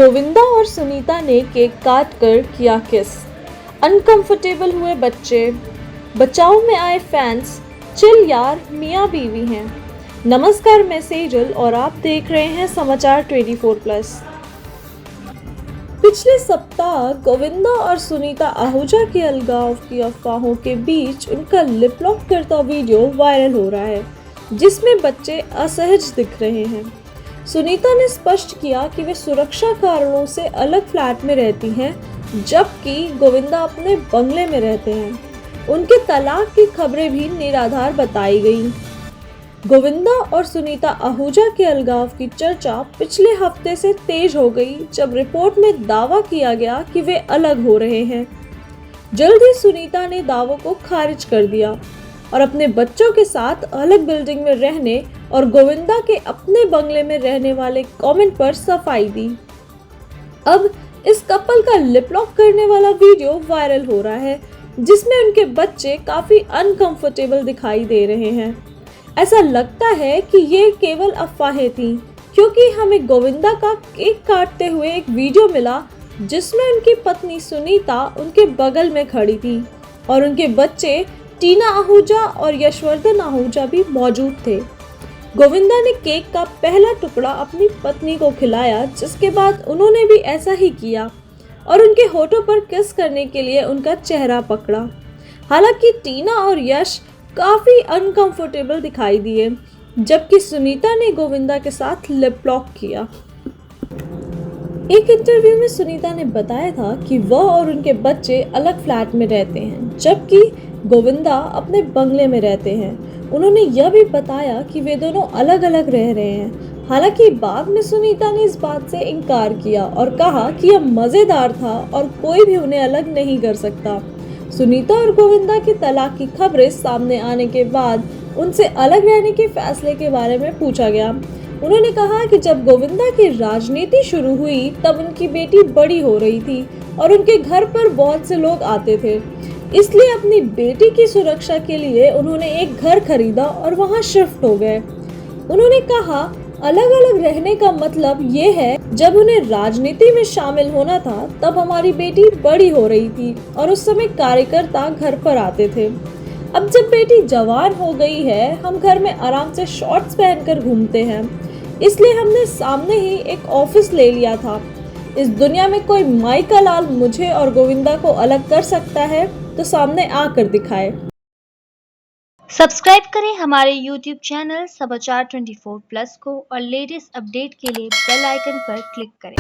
गोविंदा और सुनीता ने केक काट कर किया किस। अनकंफर्टेबल हुए बच्चे, बचाव में आए फैंस। चिल यार, मियाँ बीवी हैं। नमस्कार, मैं सेजल और आप देख रहे हैं समाचार 24+। पिछले सप्ताह गोविंदा और सुनीता आहूजा के अलगाव की अफवाहों के बीच उनका लिप लॉक करता वीडियो वायरल हो रहा है, जिसमें बच्चे असहज दिख रहे हैं। सुनीता ने स्पष्ट किया कि वे सुरक्षा कारणों से अलग फ्लैट में रहती हैं, जबकि गोविंदा अपने बंगले में रहते हैं। उनके तलाक की खबरें भी निराधार बताई गईं। गोविंदा और सुनीता आहूजा के अलगाव की चर्चा पिछले हफ्ते से तेज हो गई, जब रिपोर्ट में दावा किया गया कि वे अलग हो रहे हैं। जल्द ही सुनीता ने दावों को खारिज कर दिया और अपने बच्चों के साथ अलग बिल्डिंग में रहने और गोविंदा के अपने बंगले में रहने वाले कमेंट पर सफाई दी। अब इस कपल का लिप लॉक करने वाला वीडियो वायरल हो रहा है, जिसमें उनके बच्चे काफी अनकंफर्टेबल दिखाई दे रहे हैं। ऐसा लगता है कि ये केवल अफवाहें थीं, क्योंकि हमें गोविंदा का केक काटते हुए एक वीडियो मिला, जिसमें उनकी पत्नी सुनीता उनके बगल में खड़ी थी और उनके बच्चे टीना आहूजा और यशवर्धन आहूजा भी मौजूद थे। गोविंदा ने केक का पहला टुकड़ा अपनी पत्नी को खिलाया, जिसके बाद उन्होंने भी ऐसा ही किया और उनके होठों पर किस करने के लिए उनका चेहरा पकड़ा। हालांकि टीना और यश काफी अनकंफर्टेबल दिखाई दिए, जबकि सुनीता ने गोविंदा के साथ लिप लॉक किया। एक इंटरव्यू में सुनीता ने बताया था कि वह और उनके बच्चे अलग फ्लैट में रहते हैं, जबकि गोविंदा अपने बंगले में रहते हैं। उन्होंने यह भी बताया कि वे दोनों अलग अलग रह रहे हैं। हालांकि बाद में सुनीता ने इस बात से इनकार किया और कहा कि यह मज़ेदार था और कोई भी उन्हें अलग नहीं कर सकता। सुनीता और गोविंदा की तलाक की खबरें सामने आने के बाद उनसे अलग रहने के फैसले के बारे में पूछा गया। उन्होंने कहा कि जब गोविंदा की राजनीति शुरू हुई, तब उनकी बेटी बड़ी हो रही थी और उनके घर पर बहुत से लोग आते थे, इसलिए अपनी बेटी की सुरक्षा के लिए उन्होंने एक घर खरीदा और वहां शिफ्ट हो गए। उन्होंने कहा, अलग अलग रहने का मतलब ये है, जब उन्हें राजनीति में शामिल होना था तब हमारी बेटी बड़ी हो रही थी और उस समय कार्यकर्ता घर पर आते थे। अब जब बेटी जवान हो गई है, हम घर में आराम से शॉर्ट्स पहनकर घूमते हैं, इसलिए हमने सामने ही एक ऑफिस ले लिया था। इस दुनिया में कोई माई का लाल मुझे और गोविंदा को अलग कर सकता है तो सामने आकर दिखाए। सब्सक्राइब करें हमारे YouTube चैनल समाचार 24+ को और लेटेस्ट अपडेट के लिए बेल आइकन पर क्लिक करें।